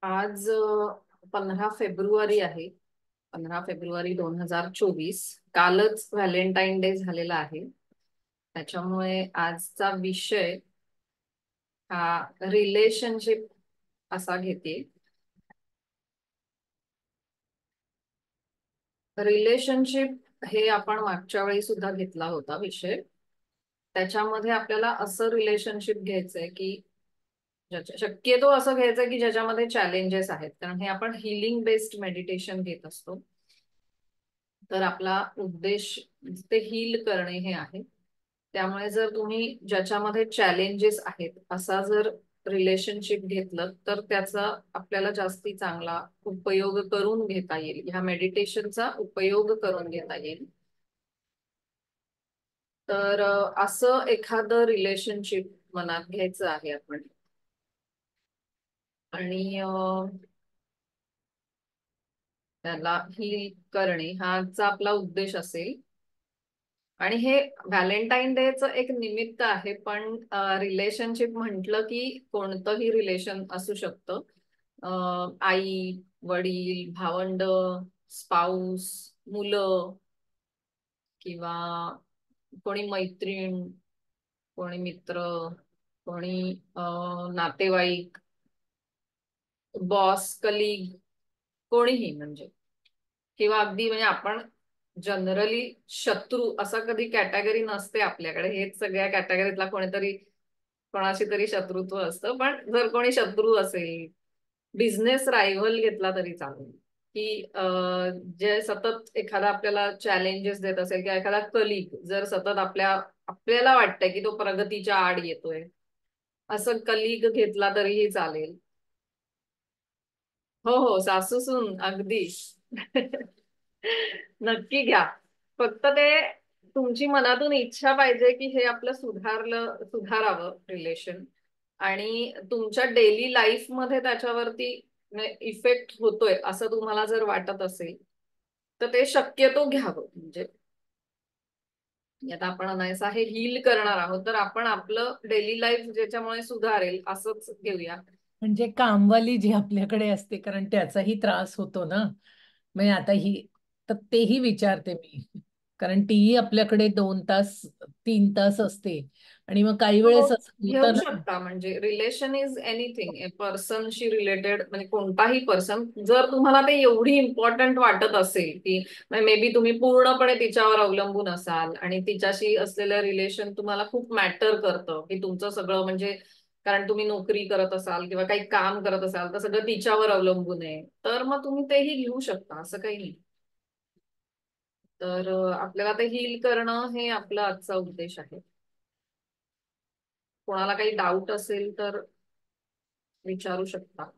आज 15 फेब्रुवारी आहे. 15 फेब्रुवारी 2024. कालच व्हॅलेंटाईन डे झालेला आहे. त्याच्यामुळे आजचा विषय हा रिलेशनशिप असा घेते. रिलेशनशिप हे आपण मागच्या वेळी सुद्धा घेतला होता विषय. त्याच्यामध्ये आपल्याला असं रिलेशनशिप घ्यायचंय की शक्यतो असं घ्यायचंय की ज्याच्यामध्ये चॅलेंजेस आहेत, कारण हे आपण हिलिंग बेस्ड मेडिटेशन घेत असतो. तर आपला उद्देश ते हील करणे हे आहे. त्यामुळे जर तुम्ही ज्याच्यामध्ये चॅलेंजेस आहेत असा जर रिलेशनशिप घेतलं तर त्याचा आपल्याला जास्ती चांगला उपयोग करून घेता येईल, ह्या मेडिटेशनचा उपयोग करून घेता येईल. तर असं एखादं रिलेशनशिप मनात घ्यायचं आहे आपण. आणि त्याला हील करणे हाचा आपला उद्देश असेल. आणि हे व्हॅलेंटाईन डेचं एक निमित्त आहे, पण रिलेशनशिप म्हटलं की कोणतंही रिलेशन असू शकतं. आई, वडील, भावंड, स्पाऊस, मुलं, किंवा कोणी मैत्रीण, कोणी मित्र, कोणी नातेवाईक, बॉस, कलीग, कोणीही म्हणजे. किंवा अगदी म्हणजे आपण जनरली शत्रू असं कधी कॅटेगरी नसते आपल्याकडे. हेच सगळ्या कॅटेगरीतला कोणीतरी कोणाशी तरी शत्रुत्व असतं. पण जर कोणी शत्रू असेल, बिझनेस रायव्हल घेतला तरी चालेल, की जे सतत एखादा आपल्याला चॅलेंजेस देत असेल, किंवा एखादा कलिग जर सतत आपल्याला वाटतंय की तो प्रगतीच्या आड येतोय, असं कलिग घेतला तरीही चालेल. हो हो, सासूसून अगदी. नक्की घ्या. फक्त ते तुमची मनातून इच्छा पाहिजे की हे आपलं सुधारावं रिलेशन. आणि तुमच्या डेली लाईफ मध्ये त्याच्यावरती इफेक्ट होतोय असं तुम्हाला जर वाटत असेल तर ते शक्यतो घ्यावं. म्हणजे आता आपण अनायसा हे हील करणार आहोत, तर आपण आपलं डेली लाईफ ज्याच्यामुळे सुधारेल असंच घेऊया. म्हणजे कामवाली जी आपल्याकडे असते, कारण त्याचाही त्रास होतो ना. म्हणजे आता ही, तर तेही विचारते मी, कारण तीही आपल्याकडे 2 तास 3 तास असते. आणि मग काही हो, वेळेस असं घेऊ होतं ना. शकता. म्हणजे रिलेशन इज एनिथिंग, ए पर्सनशी रिलेटेड, म्हणजे कोणताही पर्सन जर तुम्हाला ते एवढी इम्पॉर्टंट वाटत असेल की मे बी तुम्ही पूर्णपणे तिच्यावर अवलंबून असाल आणि तिच्याशी असलेलं रिलेशन तुम्हाला खूप मॅटर करतं, की तुमचं सगळं म्हणजे कारण तुम्ही नोकरी करत असाल किंवा काही काम करत असाल तर सगळं तिच्यावर अवलंबून आहे, तर मग तुम्ही तेही घेऊ शकता, असं काही नाही. तर आपल्याला ते हील करणं हे आपला आजचा उद्देश आहे. कोणाला काही डाऊट असेल तर विचारू शकता.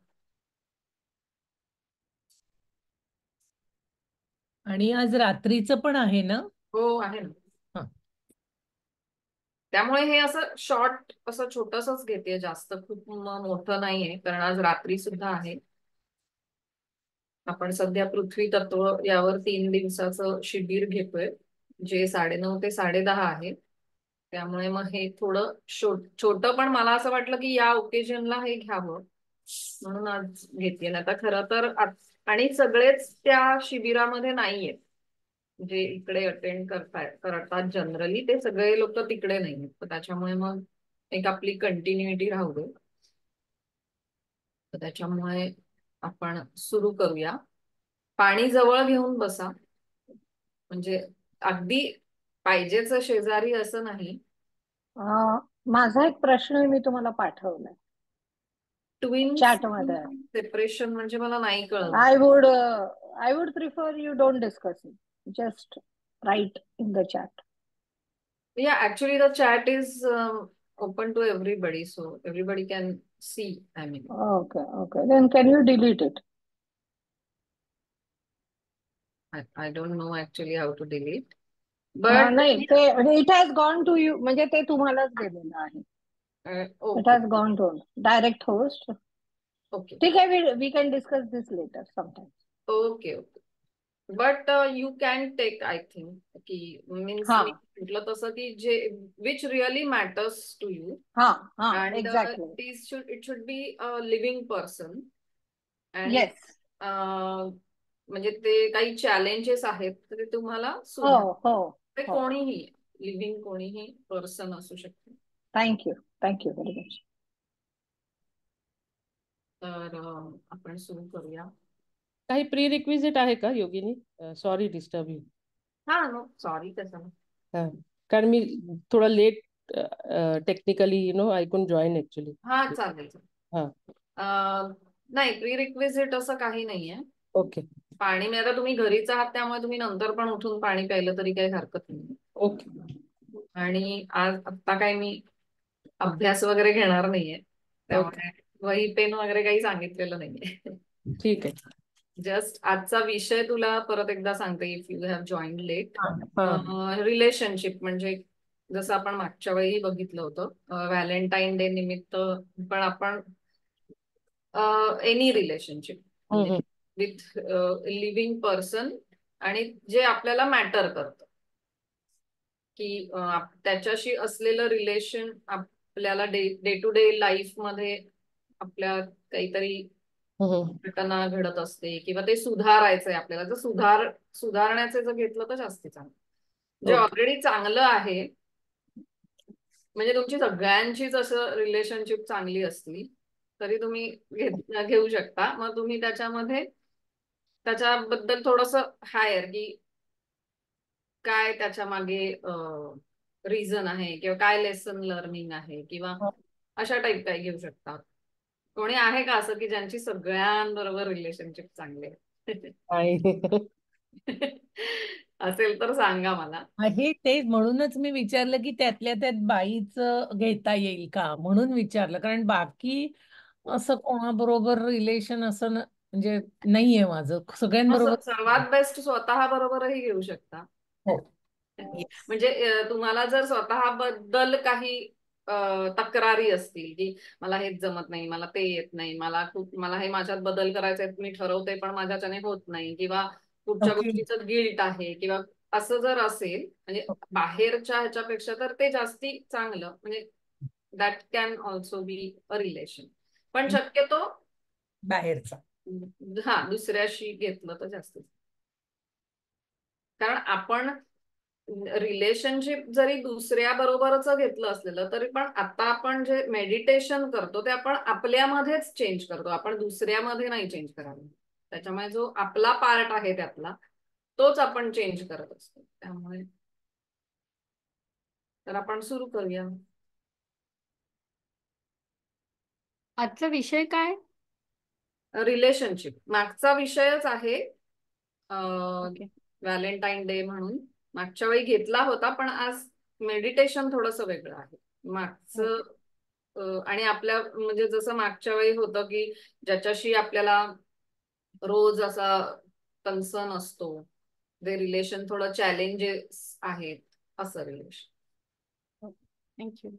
आणि आज रात्रीचं पण आहे ना? हो, आहे ना. हं. त्यामुळे हे असं शॉर्ट असं छोटसच घेते, जास्त खूप मोठं नाहीये, कारण आज रात्री सुद्धा आहे. आपण सध्या पृथ्वी तत्व यावर 3 दिवसाचं शिबिर घेतोय, जे 9:30 ते 10:30 आहे. त्यामुळे मग हे थोडं छोटं, पण मला असं वाटलं की या ओकेजनला हे घ्यावं म्हणून आज घेतली. आता खरं तर आणि सगळेच त्या शिबिरामध्ये नाहीयेत. जे इकडे अटेंड करतात जनरली ते सगळे लोक तिकडे नाहीयेत, तर त्याच्यामुळे मग एक आपली कंटिन्युटी राहू दे. तर त्याच्यामुळे आपण सुरू करूया. पाणी जवळ घेऊन बसा. म्हणजे अगदी पाहिजेच शेजारी असं नाही. माझा एक प्रश्न मी तुम्हाला पाठवलाय ट्विन्स चॅट मध्ये. सेपरेशन म्हणजे मला नाही कळलं. I would prefer you don't discuss it. Just write in the chat. Yeah, actually the chat is open to everybody, so everybody can see. I mean, Okay, okay. Then can you delete it? I don't know actually how to delete, but नाही, ते it has gone to you, म्हणजे ते तुम्हालाच गेलेलं आहे. It okay, has gone to direct host. okay, ठीक आहे, we can discuss this later sometime. okay, okay. But you can take, I think, की मीन्स हा मी म्हटलं तसं की जे which really matters to you, हा हा and exactly. it should be a living person. आणि येस. म्हणजे ते काही चॅलेंजेस आहेत तर ते तुम्हाला हो सुधार. हो ते हो. कोणीही लिव्हिंग कोणीही पर्सन असू शकते. थँक्यू. Thank you very much. तर आपण सुरू करूया. काही प्री रिक्विजिट आहे का योगिनी? Sorry disturb you. हा नो सॉरी त्याचं. हा, कारण मी थोडा late technically I couldn't join actually. हा चालेल. हा. नाही प्री रिक्विजिट असं काही नाहीये. ओके पाणी मी आता तुम्ही घरीच आहात त्यामुळे तुम्ही नंतर पण उठून पाणी प्यायलं तरी काही हरकत नाही. ओके. आणि आज आत्ता काय मी अभ्यास वगैरे घेणार नाहीये ओके त्यामुळे वही पेन वगैरे काही सांगितलेलं नाहीये. ठीक आहे. जस्ट आजचा विषय तुला परत एकदा सांगते if you have join late. हा. रिलेशनशिप म्हणजे जसं आपण मागच्या वेळी बघितलं होतं व्हॅलेंटाईन डे निमित्त पण आपण एनी रिलेशनशिप म्हणजे हम्म. विथ लिव्हिंग पर्सन आणि जे आपल्याला मॅटर करतं की त्याच्याशी असलेलं रिलेशन आपल्याला डे टू डे लाईफ मध्ये आपल्या काहीतरी हम्म. घटना घडत असते किंवा ते सुधारायचंय आपल्याला. जर सुधारण्याचे जर घेतलं तर जास्ती चांगलं. जे ओके. ऑलरेडी चांगलं आहे म्हणजे तुमची सगळ्यांचीच असं रिलेशनशिप चांगली असतील तरी तुम्ही घेऊ शकता. मग तुम्ही त्याच्याबद्दल थोडस हायर की काय त्याच्या मागे रिझन आहे किंवा काय लेसन लर्निंग आहे किंवा अशा टाईप काय घेऊ शकता. कोणी आहे का असं की ज्यांची सगळ्यांबरोबर रिलेशनशिप चांगले आहे? आहे. असेल तर सांगा मला. आहे ते म्हणूनच मी विचारलं की त्यातल्या त्यात बाईचं घेता येईल का म्हणून विचारलं, कारण बाकी असं कोणाबरोबर रिलेशन असं म्हणजे नाहीये माझं सगळ्यांबरोबर. सर्वात बेस्ट स्वतः बरोबरही घेऊ शकता. हो. Yes. म्हणजे तुम्हाला जर स्वतःबद्दल काही तक्रारी असतील की मला हेच जमत नाही, मला ते येत नाही, मला हे माझ्यात बदल करायचे मी ठरवते पण माझ्याच्याने होत नाही किंवा कुठच्या ओके. गोष्टीचं गिल्ट आहे किंवा असं जर असेल म्हणजे बाहेरच्या ह्याच्यापेक्षा तर ते जास्ती चांगलं म्हणजे that can also be a relation. पण शक्यतो बाहेरचा. हा दुसऱ्याशी घेतलं तर जास्त. कारण आपण रिलेशनशिप जरी दुसऱ्या बरोबरच घेतलं असलेलं तरी पण आता आपण जे मेडिटेशन करतो ते आपण आपल्यामध्येच चेंज करतो. आपण दुसऱ्यामध्ये नाही चेंज करायला. त्याच्यामुळे जो आपला पार्ट आहे त्यातला तोच आपण चेंज करत असतो. त्यामुळे तर आपण सुरू करूया. आजचा विषय काय? रिलेशनशिप मागचा विषयच आहे ओके. व्हॅलेंटाईन डे म्हणून मागच्या वेळी घेतला होता पण आज मेडिटेशन थोडस वेगळं आहे मागचं. ओके. आणि आपल्या म्हणजे जसं मागच्या वेळी होतं की ज्याच्याशी आपल्याला रोज असा कन्सर्न असतो जे रिलेशन थोडं चॅलेंजेस आहेत असं रिलेशन. थँक्यू.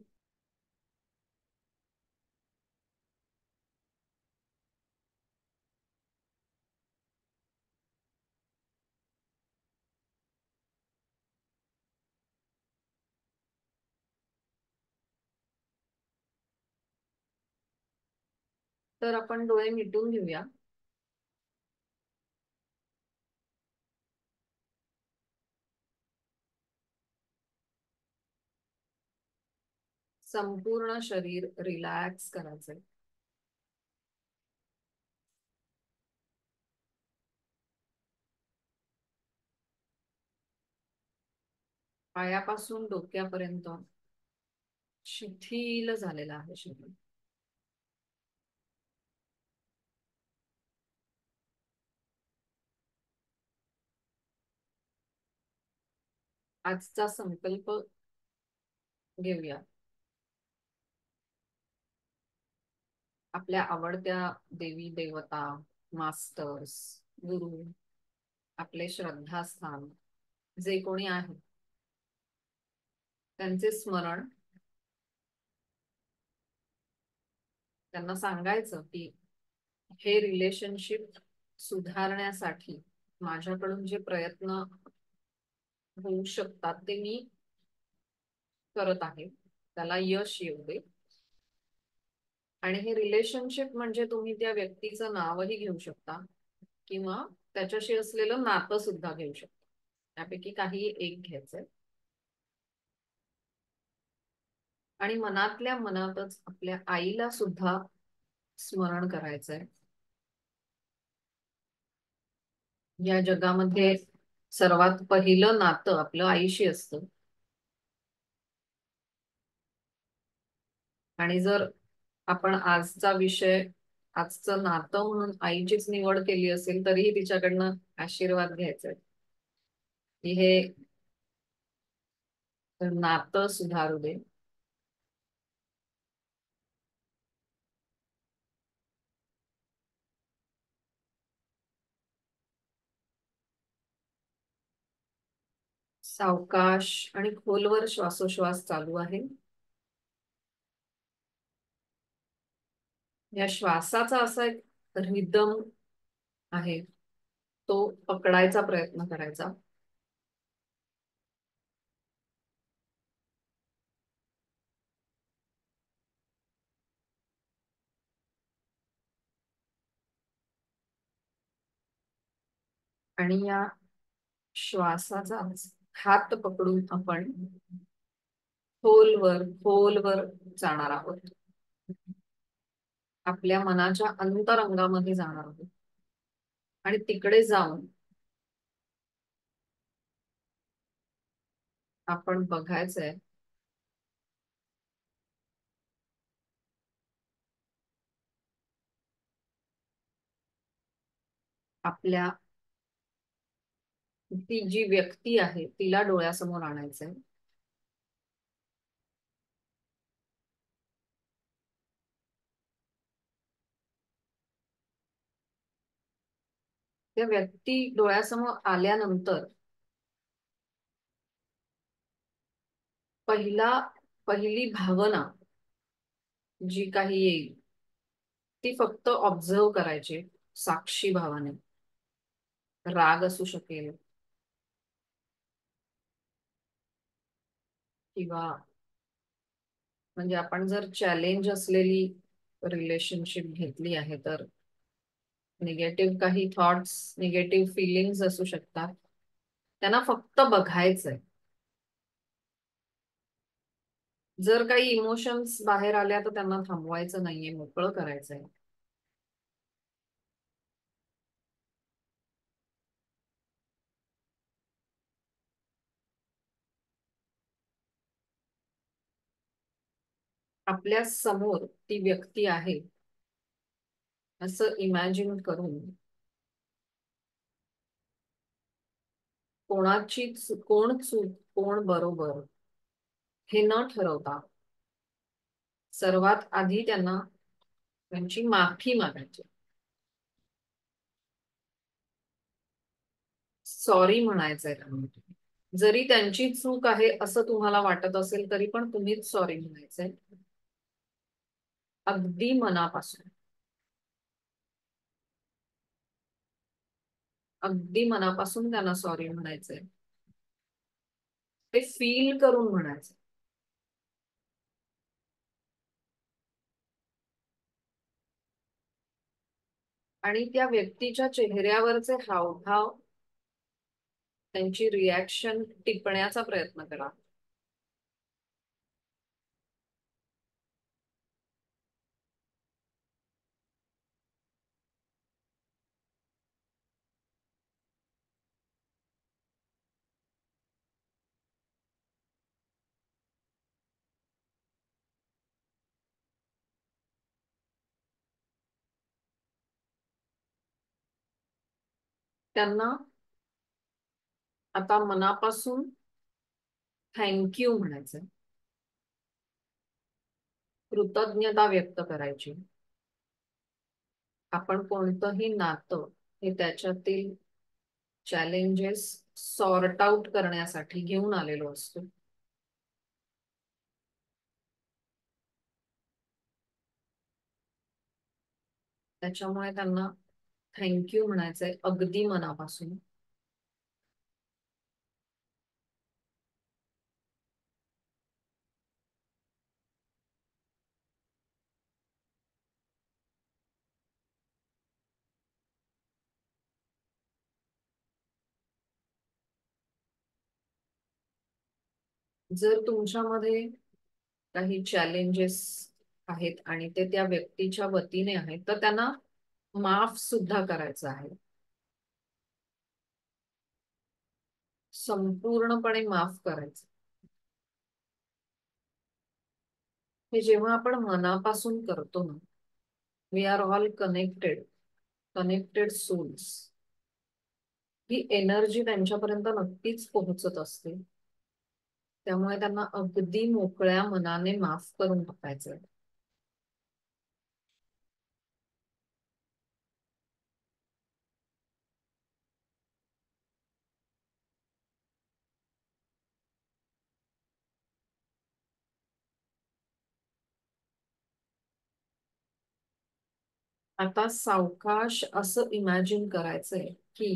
तर आपण डोळे मिटून घेऊया. संपूर्ण शरीर रिलॅक्स करायचंय. पायापासून डोक्यापर्यंत शिथिल झालेलं आहे शरीर. आजचा संकल्प घेऊया. आपल्या आवडत्या देवी देवता, मास्टर्स, गुरु, आपले श्रद्धास्थान जे कोणी आहे त्यांचे स्मरण. त्यांना सांगायचं की हे रिलेशनशिप सुधारण्यासाठी माझ्याकडून जे प्रयत्न होऊ शकतात ते मी करत आहे. त्याला यश येऊ दे. आणि हे रिलेशनशिप म्हणजे तुम्ही त्या व्यक्तीचं नावही घेऊ शकता किंवा त्याच्याशी असलेलं नातं सुद्धा घेऊ शकता. त्यापैकी काही एक घ्यायचंय आणि मनातल्या मनातच आपल्या आईला सुद्धा स्मरण करायचंय. या जगामध्ये सर्वात पहिलं नातं आपलं आईशी असतं. आणि जर आपण आजचं नातं म्हणून आईचीच निवड केली असेल तरीही तिच्याकडनं आशीर्वाद घ्यायचे की हे नातं सुधारू दे. सावकाश आणि खोलवर श्वासोश्वास चालू आहे. या श्वासाचा असा एक रिदम आहे, तो पकडायचा प्रयत्न करायचा. आणि या श्वासाचा हात पकडून आपण खोलवर खोलवर जाणार आहोत. आपल्या मनाच्या अंतरंगामध्ये जाणार आहोत आणि तिकडे जाऊन आपण बघायचंय आपल्या ती जी व्यक्ती आहे तिला डोळ्यासमोर आणायचंय. त्या व्यक्ती डोळ्यासमोर आल्यानंतर पहिली भावना जी काही येईल ती फक्त ऑब्झर्व करायची साक्षी भावाने. राग असू शकेल किंवा म्हणजे आपण जर चॅलेंज असलेली रिलेशनशिप घेतली आहे तर निगेटिव्ह काही थॉट्स, निगेटिव्ह फिलिंग्स असू शकतात. त्यांना फक्त बघायचंय. जर काही इमोशन्स बाहेर आल्या तर त्यांना थांबवायचं नाहीये, मोकळं करायचंय. आपल्या समोर ती व्यक्ती आहे असं इमॅजिन करून कोण चूक कोण बरोबर हे न ठरवता सर्वात आधी त्यांची माफी मागायची. सॉरी म्हणायचंय त्यांना. जरी त्यांची चूक आहे असं तुम्हाला वाटत असेल तरी पण तुम्हीच सॉरी म्हणायचंय. अगदी मनापासून, अगदी मनापासून त्यांना सॉरी म्हणायचंय. ते फील करून म्हणायचं. आणि त्या व्यक्तीच्या चेहऱ्यावरचे हावभाव, त्यांची रिॲक्शन टिपण्याचा प्रयत्न करा. त्यांना आता मनापासून थँक्यू म्हणायचं. कृतज्ञता व्यक्त करायची. आपण कोणतंही नातं हे त्याच्यातील चॅलेंजेस सॉर्ट आउट करण्यासाठी घेऊन आलेलो असतो. त्याच्यामुळे त्यांना थँक्यू म्हणायचंय अगदी मनापासून. जर तुमच्यामध्ये काही चॅलेंजेस आहेत आणि ते त्या व्यक्तीच्या वतीने आहेत, तर त्यांना माफ सुद्धा करायचं आहे. संपूर्णपणे माफ करायचं. हे जेव्हा आपण मनापासून करतो ना, we are all connected souls. ही एनर्जी त्यांच्यापर्यंत नक्कीच पोहोचत असते. त्यामुळे त्यांना अगदी मोकळ्या मनाने माफ करून टाकायचं. आता सावकाश असं इमॅजिन करायचंय की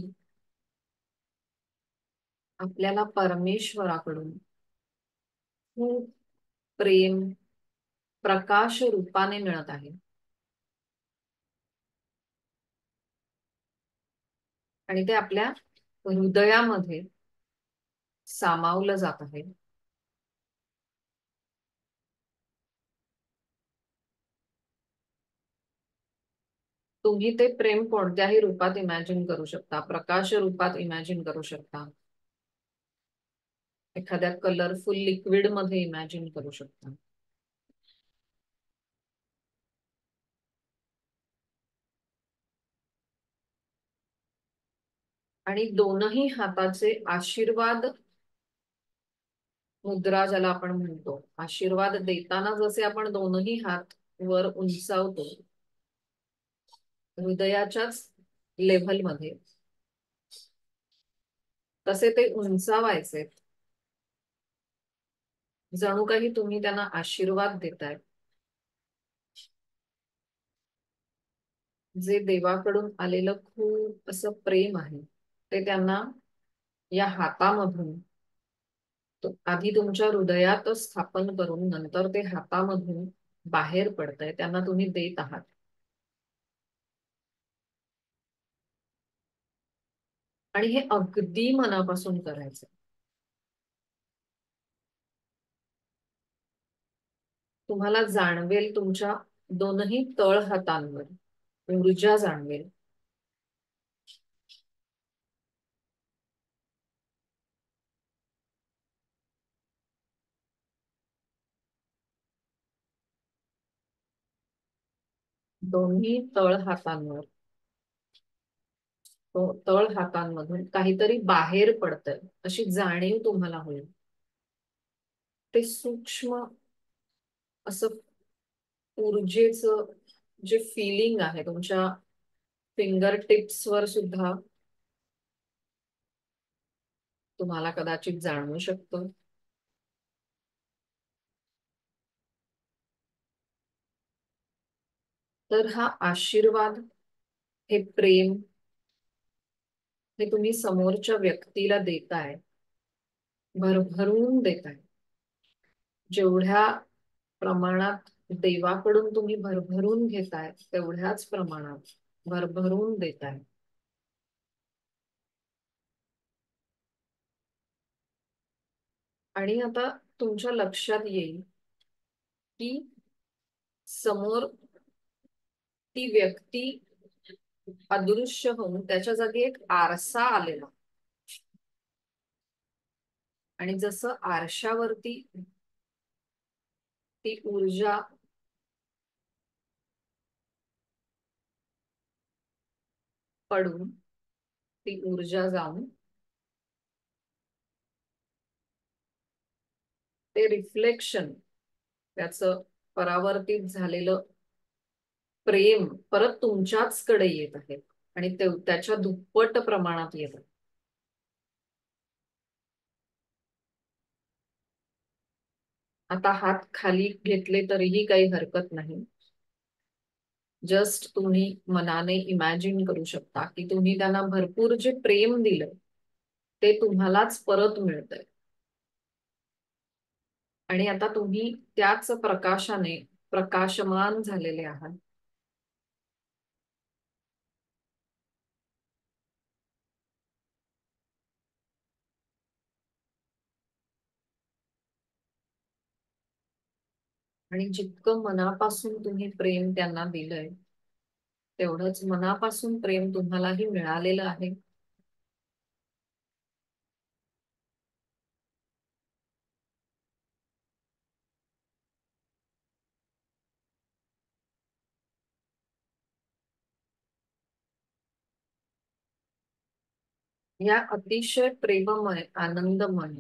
आपल्याला परमेश्वराकडून खूप प्रेम प्रकाश रूपाने मिळत आहे. आणि ते आपल्या हृदयामध्ये सामावलं जात आहे. तुम्ही ते प्रेम कोणत्याही रूपात इमॅजिन करू शकता. प्रकाश रूपात इमॅजिन करू शकता. एखाद्या कलरफुल लिक्विड मध्ये इमॅजिन करू शकता. आणि दोनही हाताचे आशीर्वाद मुद्रा ज्याला आपण म्हणतो, आशीर्वाद देताना जसे आपण दोनही हात वर उंचावतो हृदयाच्याच लेव्हलमध्ये, तसे ते उंचावायचे. जणू काही तुम्ही त्यांना आशीर्वाद देताय. जे देवाकडून आलेलं खूप असं प्रेम आहे ते त्यांना या हातामधून आधी तुमच्या हृदयात स्थापन करून नंतर ते हातामधून बाहेर पडतंय. त्यांना तुम्ही देत आहात. आणि हे अगदी मनापासून करायचं. तुम्हाला जाणवेल तुमच्या दोनही तळ हातांवर ऊर्जा जाणवेल. दोन्ही तळ हातांवर तळ हातांमधून काहीतरी बाहेर पडतंय अशी जाणीव तुम्हाला होईल. ते सूक्ष्म असं ऊर्जेचं जे फिलिंग आहे तुमच्या फिंगर टिप्स वर सुद्धा तुम्हाला कदाचित जाणवू शकतं. तर हा आशीर्वाद, हे प्रेम, हे तुम्ही समोरच्या व्यक्तीला देताय, भरभरून देताय. जेवढ्या प्रमाणात देवाकडून तुम्ही भरभरून घेताय तेवढ्याच प्रमाणात भरभरून देताय. आणि आता तुमच्या लक्षात येईल की समोर ती व्यक्ती अदृश्य होऊन त्याच्या जागी एक आरसा आलेला. आणि जसं आरशावरती ती ऊर्जा पडून ती ऊर्जा जाऊन ते रिफ्लेक्शन, त्याचं परावर्तित झालेलं प्रेम परत तुमच्याच कडे येत आहे आणि त्याच्या दुप्पट प्रमाणात येत आहे. आता हात खाली घेतले तरीही काही हरकत नाही. जस्ट तुम्ही मनाने इमॅजिन करू शकता की तुम्ही त्यांना भरपूर जे प्रेम दिलं ते तुम्हालाच परत मिळतंय. आणि आता तुम्ही त्याच प्रकाशाने प्रकाशमान झालेले आहात. आणि जितकं मनापासून तुम्ही प्रेम त्यांना दिलंय तेवढंच मनापासून प्रेम तुम्हालाही मिळालेलं आहे. या अतिशय प्रेममय आनंदमय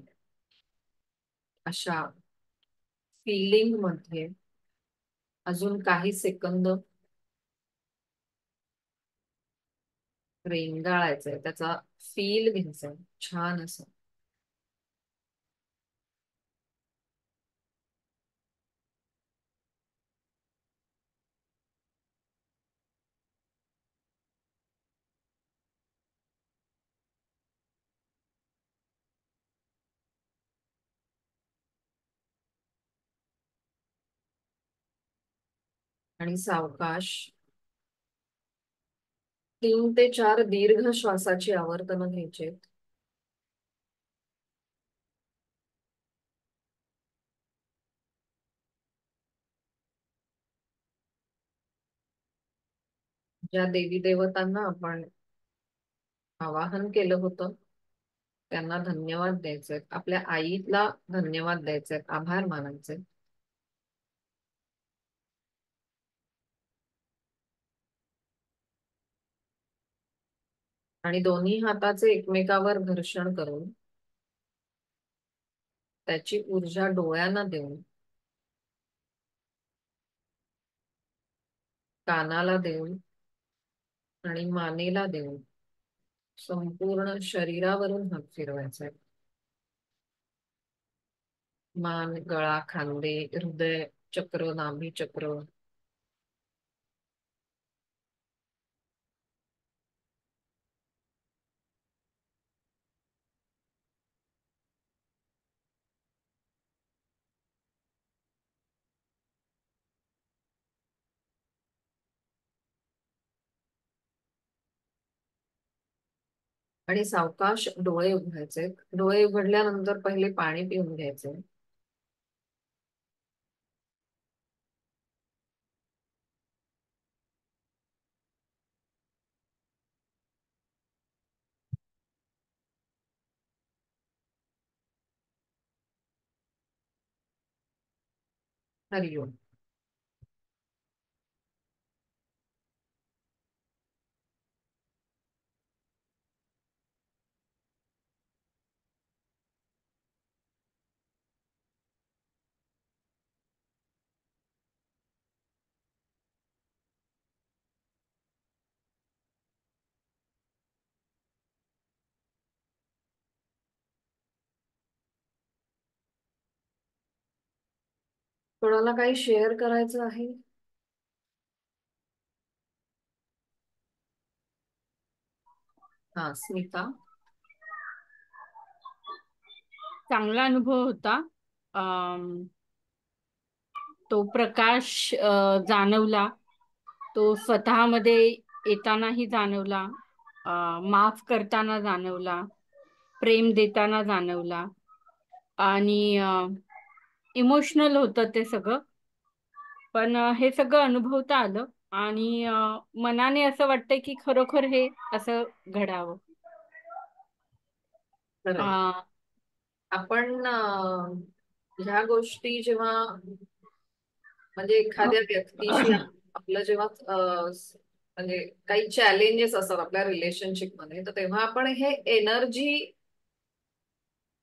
अशा फिलिंग मध्ये अजून काही सेकंद रेंगाळायचंय, त्याचा फील घ्यायचाय छान असं. आणि सावकाश 3 ते 4 दीर्घ श्वासाची आवर्तनं घ्यायची. ज्या देवी देवतांना आपण आवाहन केलं होतं त्यांना धन्यवाद द्यायचे, आपल्या आईला धन्यवाद द्यायचे, आभार मानायचे. आणि दोन्ही हाताचे एकमेकावर घर्षण करून त्याची ऊर्जा डोळ्यांना देऊन, कानाला देऊन आणि मानेला देऊन संपूर्ण शरीरावरून हात फिरवायचे. मान, गळा, खांदे, हृदय चक्र, नाभी चक्र, आणि सावकाश डोळे उघडायचे. डोळे उघडल्यानंतर पहिले पाणी पिऊन घ्यायचे. हरिओम. कोणाला काही शेअर करायचं आहे? हा, स्मिता. चांगला अनुभव होता. तो प्रकाश जाणवला, तो स्वतःमध्ये येतानाही जाणवला, माफ करताना जाणवला, प्रेम देताना जाणवला आणि इमोशनल होतं ते सगळं. पण हे सगळं अनुभवता आलं आणि मनाने असं वाटतंय की खरोखर हे असं घडावं. आपण ह्या गोष्टी जेव्हा म्हणजे एखाद्या व्यक्तीशी आपलं जेव्हा म्हणजे काही चॅलेंजेस असतात आपल्या रिलेशनशिप मध्ये, तर तेव्हा आपण हे एनर्जी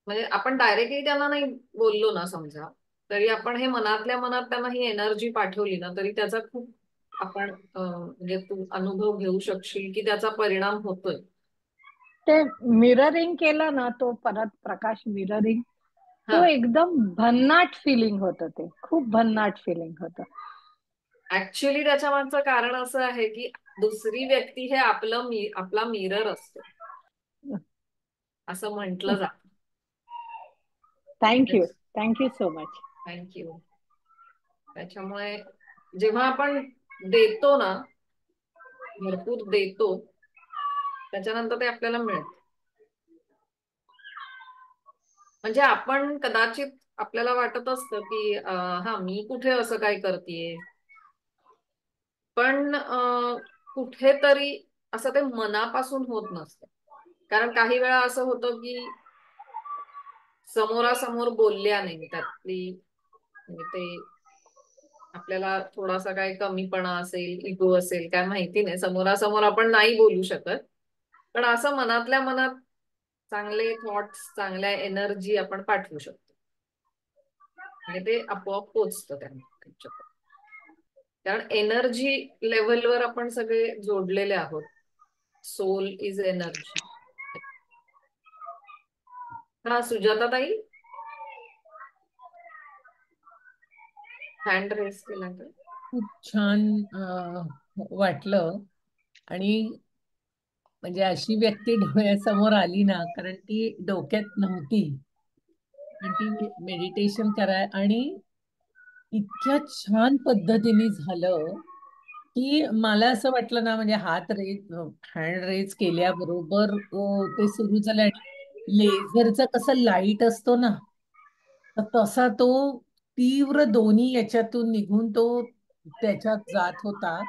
म्हणजे आपण डायरेक्टली त्यांना नाही बोललो ना समजा, तरी आपण हे मनातल्या मनात त्यांना ही एनर्जी पाठवली ना, तरी त्याचा खूप आपण म्हणजे तू अनुभव घेऊ शकशील की त्याचा परिणाम होतोय. ते मिररिंग केलं ना, तो परत प्रकाश मिररिंग, तो हा, एकदम भन्नाट फिलिंग होतं. ते खूप भन्नाट फिलिंग होतं. ऍक्च्युली त्याच्या मागचं कारण असं आहे की दुसरी व्यक्ती हे आपला मिरर असतो असं म्हटलं जातं. Thank you so much. थँक्यू. त्याच्यामुळे जेव्हा आपण देतो ना, भरपूर देतो, त्याच्यानंतर ते आपल्याला मिळतं. म्हणजे आपण कदाचित आपल्याला वाटत असतं की हा मी कुठे असं काय करतेय, पण कुठेतरी असं ते मनापासून होत नसतं. कारण काही वेळा असं होतं की समोरासमोर बोलल्या नाही त्यातली, म्हणजे ते आपल्याला थोडासा काय कमीपणा असेल, इगो असेल, काय माहिती नाही, समोरासमोर आपण नाही बोलू शकत, पण असं मनातल्या मनात चांगले थॉट्स, चांगल्या एनर्जी आपण पाठवू शकतो. म्हणजे ते आपोआप पोचतं त्यांच्यापर्यंत. कारण एनर्जी लेव्हलवर आपण सगळे जोडलेले आहोत. Soul is energy. हा, सुजाता ताई हँड रेस केला तर. खूप छान वाटलं. आणि म्हणजे अशी व्यक्ती डोळ्यासमोर आली ना, कारण ती डोक्यात नव्हती आणि ती मेडिटेशन कराय आणि इतक्या छान पद्धतीने झालं की मला असं वाटलं ना, म्हणजे हँड रेज केल्याबरोबर ते सुरू झालं आणि लेझरचा कसा लाईट असतो ना, तर तसा तो तीव्र दोन्ही याच्यातून निघून तो त्याच्यात जात होता.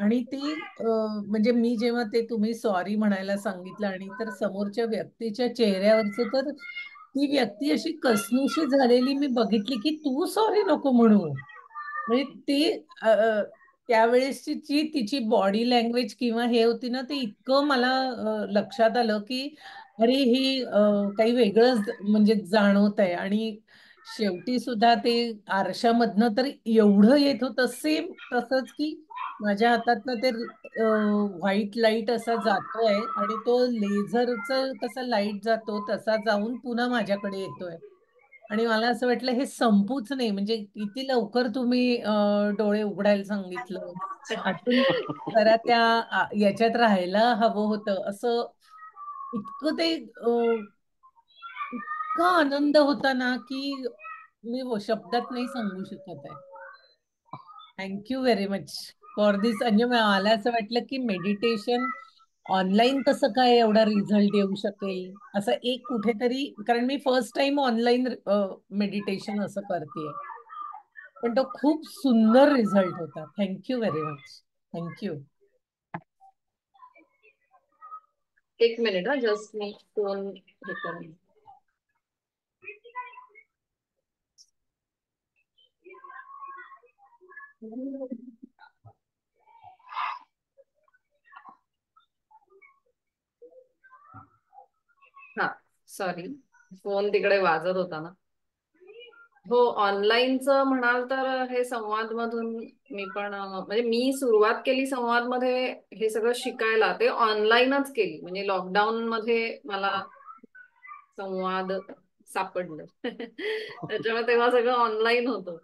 आणि ते म्हणजे मी जेव्हा ते तुम्ही सॉरी म्हणायला सांगितलं आणि तर समोरच्या व्यक्तीच्या चेहऱ्यावरचं, तर ती व्यक्ती अशी कसनुशी झालेली मी बघितली की तू सॉरी नको म्हणू. म्हणजे ती त्यावेळेसची जी तिची बॉडी लँग्वेज किंवा हे होती ना, ते इतकं मला लक्षात आलं की अरे ही काही वेगळंच म्हणजे जाणवत आहे. आणि शेवटी सुद्धा ते आरशामधनं तर एवढं येत होतं सेम तसंच की माझ्या हातातनं ते व्हाईट लाईट असा जातोय आणि तो लेझरचा कसा लाईट जातो तसा जाऊन पुन्हा माझ्याकडे येतोय. आणि मला असं वाटलं हे संपूच नाही, म्हणजे किती लवकर तुम्ही डोळे उघडायला सांगितलं. अजून जरा त्या याच्यात राहायला हवं होतं असं. इतकं ते इतका आनंद होता ना की मी शब्दात नाही सांगू शकत आहे. थँक्यू व्हेरी मच फॉर दिस. म्हणजे मला असं वाटलं की मेडिटेशन ऑनलाईन कसं काय एवढा रिझल्ट येऊ शकेल असं एक कुठेतरी, कारण मी फर्स्ट टाइम ऑनलाईन मेडिटेशन असं करतेय, पण तो खूप सुंदर रिझल्ट होता. Thank you very much. थँक्यू. एक मिनिट हा, जस्ट मी फोन हे करून. हा, सॉरी, फोन तिकडे वाजत होता ना. हो, ऑनलाईनचं म्हणाल तर हे संवाद मधून मी पण म्हणजे मी सुरुवात केली संवाद मध्ये हे सगळं शिकायला, ते ऑनलाईनच केली. म्हणजे लॉकडाऊन मध्ये मला संवाद सापडलं त्याच्यामुळे तेव्हा सगळं ऑनलाईन होतं.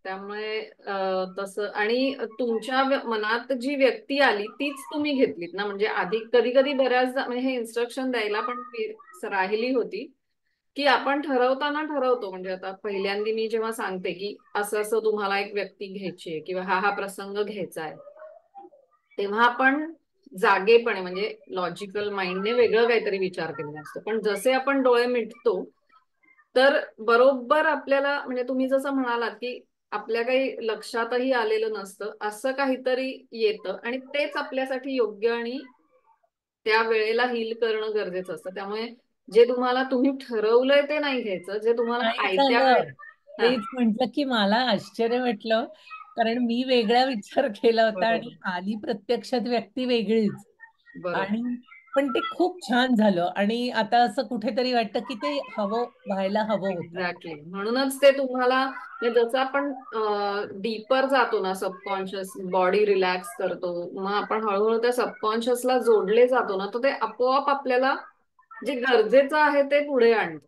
त्यामुळे तसं. आणि तुमच्या मनात जी व्यक्ती आली तीच तुम्ही घेतलीत ना? म्हणजे आधी कधी कधी बऱ्याचदा म्हणजे हे इन्स्ट्रक्शन द्यायला पण राहिली होती की आपण ठरवताना ठरवतो. म्हणजे आता पहिल्यांदा मी जेव्हा सांगते की असं असं तुम्हाला एक व्यक्ती घ्यायची आहे किंवा हा हा प्रसंग घ्यायचा आहे, तेव्हा आपण जागेपणे म्हणजे लॉजिकल माइंडने वेगळं काहीतरी विचार केलेला असतो. पण जसे आपण डोळे मिटतो तर बरोबर आपल्याला, म्हणजे तुम्ही जसं म्हणालात की आपल्या काही लक्षातही आलेलं नसतं असं काहीतरी येतं आणि तेच आपल्यासाठी योग्य आणि त्या वेळेला हील करणं गरजेचं असतं. त्यामुळे जे तुम्हाला तुम्ही ठरवलंय ते नाही घ्यायचं, जे तुम्हाला नाही आयत्या झालं. वेळेला. हा, तेच म्हटलं की मला आश्चर्य वाटलं, कारण मी वेगळा विचार केला होता आणि बरोबर आली प्रत्यक्षात व्यक्ती वेगळीच. बरोबर. आणि पण ते खूप छान झालं आणि आता असं कुठेतरी वाटतं की ते हवं व्हायला हवं होतं. एक्झॅक्टली. म्हणूनच ते तुम्हाला म्हणजे जसं आपण डीपर जातो ना, सबकॉन्शियस बॉडी रिलॅक्स करतो, मग आपण हळूहळू त्या सबकॉन्शियसला जोडले जातो ना, तर ते आपोआप आपल्याला जे गरजेचं आहे ते पुढे आणतं.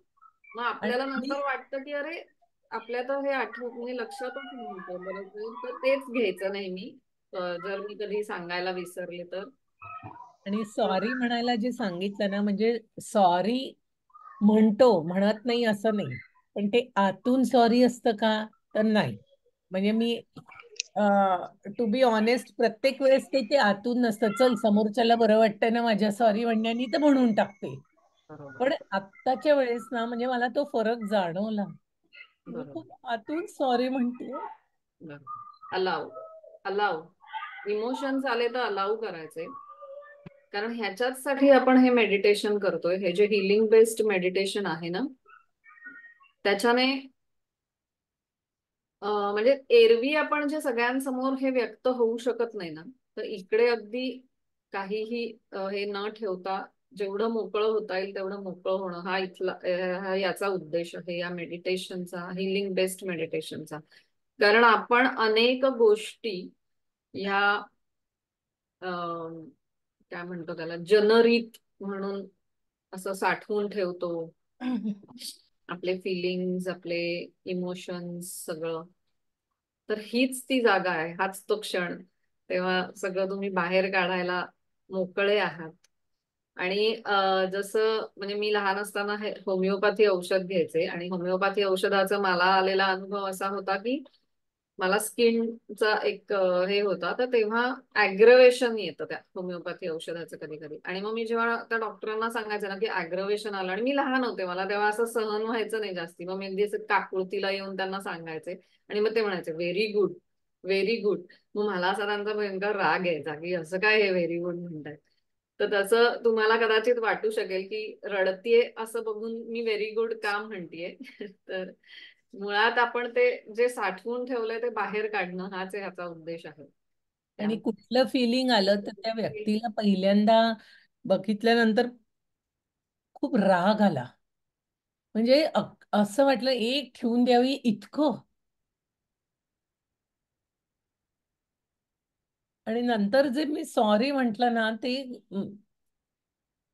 मग आपल्याला आणि नंतर वाटतं की अरे आपल्या तर हे म्हणजे लक्षातच नव्हतं बरोबर, तर तेच घ्यायचं नेहमी. जर मी कधी सांगायला विसरले तर. आणि सॉरी म्हणायला जे सांगितलं ना, म्हणजे सॉरी म्हणत नाही असं नाही, पण ते आतून सॉरी असतं का, तर नाही. म्हणजे मी टू बी ऑनेस्ट प्रत्येक वेळेस ते ते आतून नसतं. चल समोरच्याला बरं वाटतंय ना माझ्या सॉरी म्हणण्यानी, तर म्हणून टाकते. बरोबर पण आत्ताच्या वेळेस ना म्हणजे मला तो फरक जाणवला. मी बरोबर खूप आतून सॉरी म्हणते. बरोबर. अलाव अलाव इमोशन्स आले तर अलाव करायचे. कारण ह्याच्याचसाठी आपण हे मेडिटेशन करतोय. हे जे हिलिंग बेस्ड मेडिटेशन आहे ना, त्याच्याने म्हणजे एरवी आपण जे सगळ्यांसमोर हे व्यक्त होऊ शकत नाही ना, तर इकडे अगदी काहीही हे न ठेवता जेवढं मोकळं होता येईल तेवढं मोकळं होणं हा इथला हा याचा उद्देश आहे या मेडिटेशनचा, हिलिंग बेस्ड मेडिटेशनचा. कारण आपण अनेक गोष्टी ह्या काय म्हणतो त्याला जनरीत म्हणून असं साठवून ठेवतो. आपले फिलिंग्स, आपले इमोशन्स सगळं. तर हीच ती जागा आहे, हाच तो क्षण. तेव्हा सगळं तुम्ही बाहेर काढायला मोकळे आहात. आणि जसं म्हणजे मी लहान असताना हे होमिओपॅथी औषध घ्यायचे आणि होमिओपॅथी औषधाचा मला आलेला अनुभव असा होता की मला स्किनचा एक हे होता, तर तेव्हा ऍग्रवेशन येतं त्या होमिओपॅथी औषधाचं कधी कधी. आणि मग मी जेव्हा त्या डॉक्टरांना सांगायचे ना की ऍग्रवेशन आलं, आणि मी लहान होते, मला तेव्हा असं सहन व्हायचं नाही जास्ती, मग मी अगदी असं काकुळतीला येऊन त्यांना सांगायचे आणि मग ते म्हणायचे व्हेरी गुड, व्हेरी गुड. मग मला असा त्यांचा भयंकर राग यायचा की असं काय हे व्हेरी गुड म्हणतायत. तर तसं तुम्हाला कदाचित वाटू शकेल की रडतीये असं बघून मी व्हेरी गुड का म्हणतीये. तर मुळात आपण ते जे साठवून ठेवलंय ते बाहेर काढणं हाच ह्याचा उद्देश आहे. आणि त्या- कुठलं फिलिंग आलं तर त्या व्यक्तीला पहिल्यांदा बघितल्यानंतर खूप राग आला. म्हणजे असं वाटलं एक ठेवून द्यावी इतकं. आणि नंतर जे मी सॉरी म्हटलं ना ते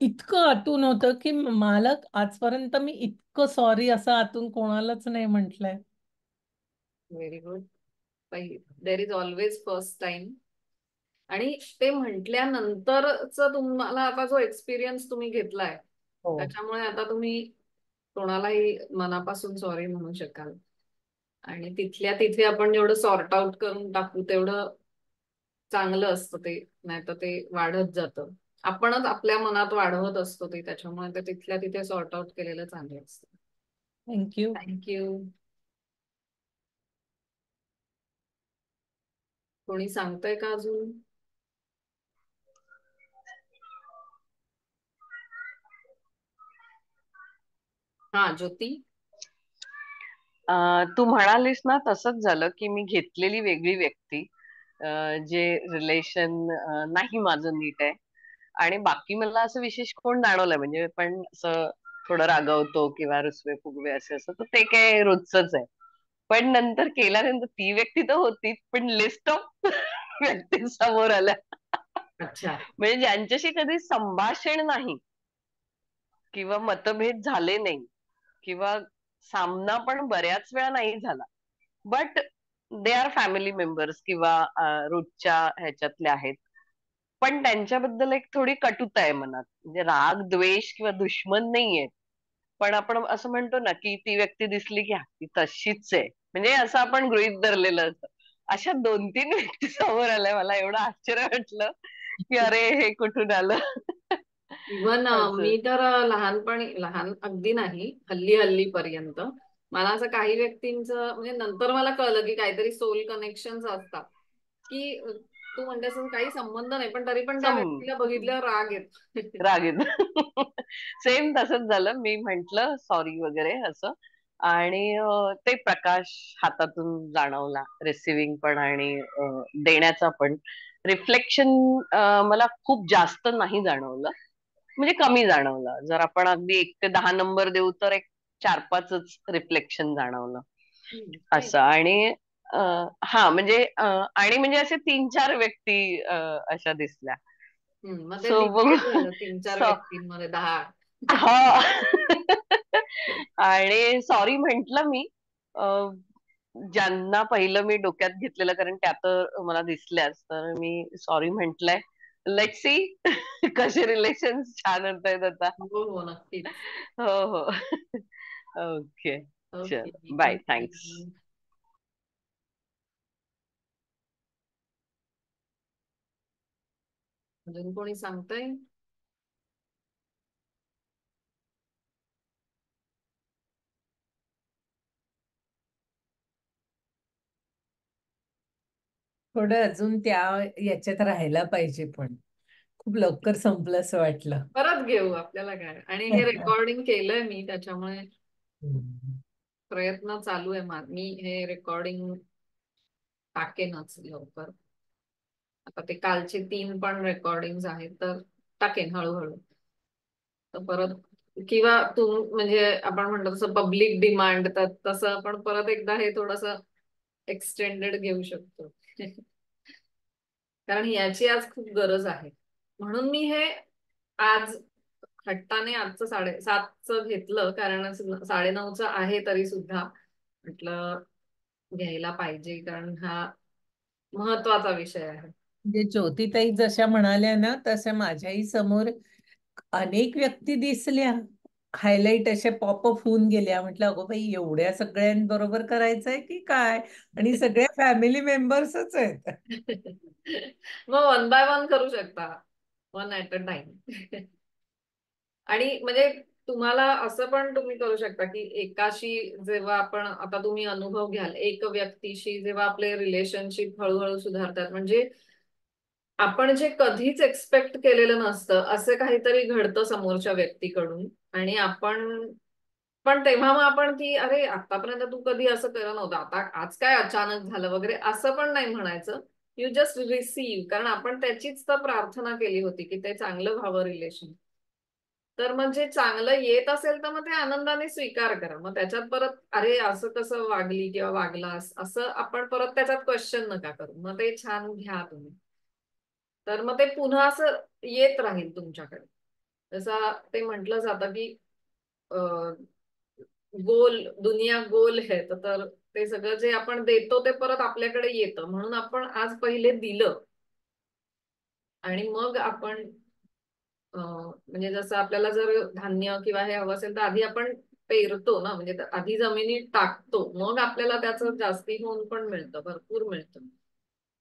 इतकं आतून होतं की मालक आजपर्यंत मी इतकं सॉरी असं आतून कोणालाच नाही म्हटलंय. Very good. There is always first time. आणि ते म्हटल्यानंतरच तुम्हाला आता जो एक्सपिरियन्स तुम्ही घेतलाय हो. त्याच्यामुळे आता तुम्ही कोणालाही मनापासून सॉरी म्हणू शकाल. आणि तिथल्या तिथे आपण जेवढं सॉर्ट आउट करून टाकू तेवढं चांगलं असतं ते, नाही तर ते वाढत जातं. आपणच आपल्या मनात वाढवत असतो ते, त्याच्यामुळे ते तिथल्या तिथे सॉर्ट आउट केलेलं चांगलं असतं. थँक्यू. थँक्यू. कोणी सांगतंय का अजून? हा ज्योती. तू म्हणालीस ना तसंच झालं की मी घेतलेली वेगळी व्यक्ती, जे रिलेशन नाही माझं नीट आहे, आणि बाकी मला असं विशेष कोण जाणवलंय म्हणजे, पण असं थोडं रागवतो किंवा रुसवे फुगवे असे असं, तर ते काय रोजच आहे. पण नंतर केल्यानंतर ती व्यक्ती तर होतीच, पण लिस्ट ऑफ व्यक्ती समोर आल्या, अच्छा. म्हणजे ज्यांच्याशी कधी संभाषण नाही किंवा मतभेद झाले नाही किंवा सामना पण बऱ्याच वेळा नाही झाला, but they are family members किंवा रोजच्या ह्याच्यातले आहेत, पण त्यांच्याबद्दल एक थोडी कटुता आहे मनात. म्हणजे राग द्वेष किंवा दुश्मन नाहीये, पण आपण असं म्हणतो ना की ती व्यक्ती दिसली की ती तशीच आहे, म्हणजे असं आपण गृहीत धरलेलं असतं. अशा 2-3 व्यक्ती समोर आल्या, मला एवढं आश्चर्य वाटलं की अरे हे कुठून आलं. इव्हन असं मी तर लहानपणी, लहान अगदी नाही, हल्ली हल्ली पर्यंत मला असं काही व्यक्तींचं म्हणजे नंतर मला कळलं की काहीतरी सोल कनेक्शन असतात की तू म्हणतेस असं काही संबंध नाही पण तरी पण त्या सम व्यक्तीला बघितल्यावर राग येत. राग येतो. सेम तसंच झालं, मी म्हंटल सॉरी वगैरे असं, आणि ते प्रकाश हातातून जाणवला, रिसिव्हिंग पण आणि देण्याचा पण. रिफ्लेक्शन मला खूप जास्त नाही जाणवलं, म्हणजे कमी जाणवलं. जर आपण अगदी 1 ते 10 नंबर देऊ तर एक 4-5च रिफ्लेक्शन जाणवलं असं. आणि हा म्हणजे आणि म्हणजे असे 3-4 व्यक्ती अशा दिसल्या. मग ते सो बघू. डिवाइड झालं 3-4 सो व्यक्तींमध्ये 10. हा. आणि सॉरी म्हंटल मी, अं, ज्यांना पहिलं मी डोक्यात घेतलेलं, कारण त्या तर मला दिसल्याच, तर मी सॉरी म्हंटलंय. लेट्स सी कसे रिलेशन छान होत आहेत आता. हो हो नक्कीच. हो हो. ओके. ओके, चल बाय, थँक्स. थँक्यू. अजून कोणी सांगतंय? थोडं अजून त्या याच्यात राहायला पाहिजे, पण खूप लवकर संपलं असं वाटलं. परत घेऊ, आपल्याला काय. आणि हे रेकॉर्डिंग केलंय मी, त्याच्यामुळे प्रयत्न चालू आहे मी हे रेकॉर्डिंग टाकेनच लवकर. आता ते कालचे 3 पण रेकॉर्डिंग आहेत, तर टाकेन हळूहळू. तर परत किंवा तू म्हणजे आपण म्हणतो तसं पब्लिक डिमांड, तर तसं आपण परत एकदा हे थोडस एक्सटेंडेड घेऊ शकतो. कारण याची आज खूप गरज आहे. म्हणून मी हे आज हट्टाने आजचं 7:30चं घेतलं, कारण 9:30चं आहे तरी सुद्धा म्हटलं घ्यायला पाहिजे, कारण हा महत्वाचा विषय आहे. म्हणजे ज्योतिताई जशा म्हणाल्या ना, तशा माझ्याही समोर अनेक व्यक्ती दिसल्या, हायलाईट अशा पॉपअप होऊन गेल्या. म्हटलं अगो बाई, एवढ्या सगळ्यांबरोबर करायचंय की काय? आणि सगळ्या फॅमिली मेंबर्सच आहेत. मग 1 बाय 1 करू शकता, 1 ॲट अ टाइम. आणि म्हणजे तुम्हाला असं पण तुम्ही करू शकता की एकाशी जेव्हा आपण, आता तुम्ही अनुभव घ्याल, एक व्यक्तीशी जेव्हा आपले रिलेशनशिप हळूहळू सुधारतात, म्हणजे आपण जे कधीच एक्सपेक्ट केलेलं नसतं असं काहीतरी घडतं समोरच्या व्यक्तीकडून. आणि आपण पण तेव्हा मग आपण की अरे आतापर्यंत तू कधी असं करत नव्हतं, आता आज काय अचानक झालं वगैरे असं पण नाही म्हणायचं. यू जस्ट रिसीव्ह, कारण आपण त्याचीच तर प्रार्थना केली होती की ते चांगलं व्हावं रिलेशन. तर म्हणजे चांगलं येत असेल तर मग ते आनंदाने स्वीकार करा. मग त्याच्यात परत अरे असं कसं वागली किंवा वागलास असं आपण परत त्याच्यात क्वेश्चन नका करू. मग ते छान घ्या तुम्ही. तर मग ते पुन्हा असं येत राहील तुमच्याकडे. जसं ते म्हटलं जातं की गोल दुनिया गोल है, तर ते सगळं जे आपण देतो ते परत आपल्याकडे येतं. म्हणून आपण आज पहिले दिलं आणि मग आपण म्हणजे जसं आपल्याला जर धान्य किंवा हे हवं असेल तर आधी आपण पेरतो ना, म्हणजे आधी जमिनीत टाकतो, मग आपल्याला त्याचं जास्ती होऊन पण मिळतं, भरपूर मिळतं.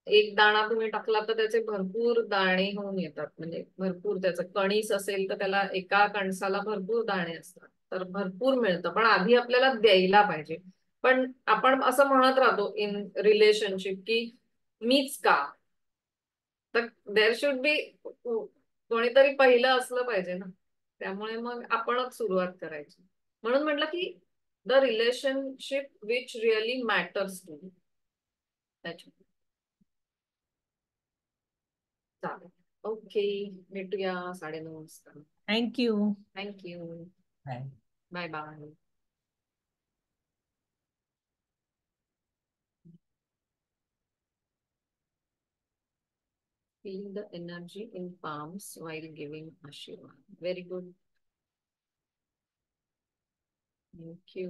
एक दाणा तुम्ही टाकला तर त्याचे भरपूर दाणे होऊन येतात. म्हणजे भरपूर, त्याचं कणीस असेल तर त्याला एका कणसाला भरपूर दाणे असतात, तर भरपूर मिळतं. पण आधी आपल्याला द्यायला पाहिजे. पण आपण असं म्हणत राहतो इन रिलेशनशिप की मीच का, तर देअर शुड बी कोणीतरी पहिलं असलं पाहिजे ना. त्यामुळे मग आपणच सुरुवात करायची. म्हणून म्हटलं की the relationship which really matters to you. चालेल, ओके, भेटूया 9:30 वाजता. Thank you. Thank you. Bye. Bye bye. Feel the energy in palms while giving Ashirwad. Very good. Thank you.